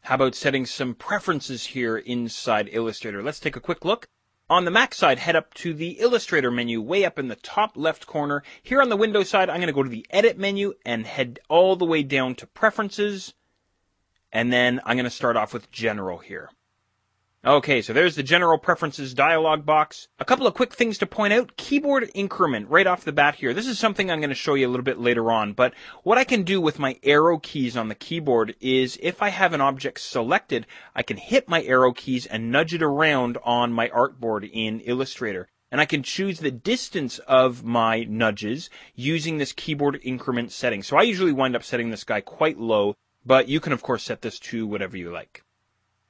How about setting some preferences here inside Illustrator? Let's take a quick look. On the Mac side, head up to the Illustrator menu way up in the top left corner. Here on the Windows side, I'm going to go to the Edit menu and head all the way down to Preferences. And then I'm going to start off with General here. Okay, so there's the General Preferences dialog box. A couple of quick things to point out. Keyboard increment right off the bat here. This is something I'm going to show you a little bit later on, but what I can do with my arrow keys on the keyboard is if I have an object selected, I can hit my arrow keys and nudge it around on my artboard in Illustrator. And I can choose the distance of my nudges using this keyboard increment setting. So I usually wind up setting this guy quite low, but you can of course set this to whatever you like.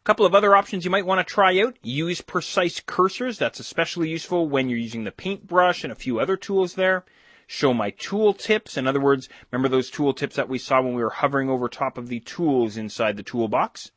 Couple of other options you might want to try out. Use precise cursors. That's especially useful when you're using the paintbrush and a few other tools there. Show my tool tips. In other words, remember those tool tips that we saw when we were hovering over top of the tools inside the toolbox?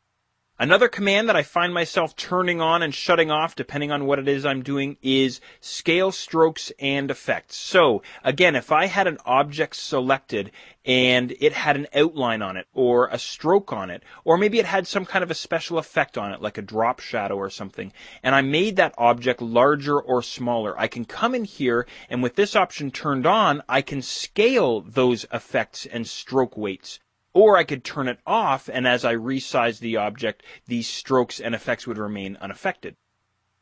Another command that I find myself turning on and shutting off depending on what it is I'm doing is scale strokes and effects. So again, if I had an object selected and it had an outline on it or a stroke on it, or maybe it had some kind of a special effect on it like a drop shadow or something, and I made that object larger or smaller, I can come in here and with this option turned on, I can scale those effects and stroke weights. Or I could turn it off, and as I resize the object, these strokes and effects would remain unaffected.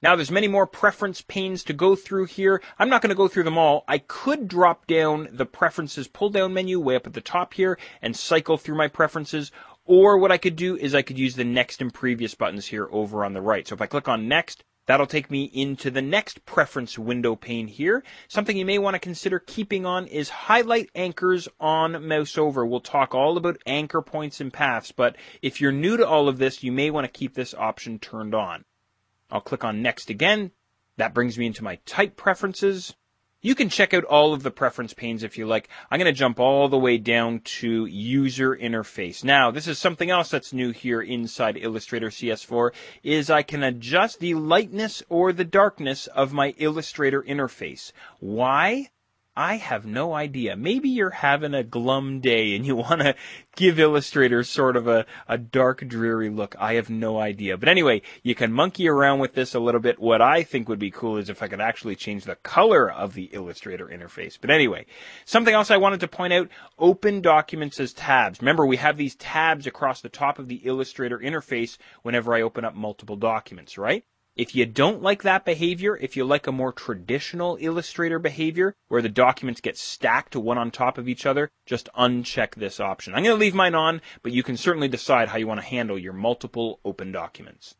Now, there's many more preference panes to go through here. I'm not going to go through them all. I could drop down the Preferences pull-down menu way up at the top here and cycle through my preferences. Or what I could do is I could use the Next and Previous buttons here over on the right. So if I click on Next, that'll take me into the next preference window pane here. Something you may want to consider keeping on is highlight anchors on mouse over. We'll talk all about anchor points and paths, but if you're new to all of this, you may want to keep this option turned on. I'll click on Next again. That brings me into my type preferences. You can check out all of the preference panes if you like. I'm going to jump all the way down to user interface. Now, this is something else that's new here inside Illustrator CS4, is I can adjust the lightness or the darkness of my Illustrator interface. Why? I have no idea. Maybe you're having a glum day and you want to give Illustrator sort of a dark, dreary look. I have no idea. But anyway, you can monkey around with this a little bit. What I think would be cool is if I could actually change the color of the Illustrator interface. But anyway, something else I wanted to point out, open documents as tabs. Remember, we have these tabs across the top of the Illustrator interface whenever I open up multiple documents, right? If you don't like that behavior, if you like a more traditional Illustrator behavior where the documents get stacked one on top of each other, just uncheck this option. I'm going to leave mine on, but you can certainly decide how you want to handle your multiple open documents.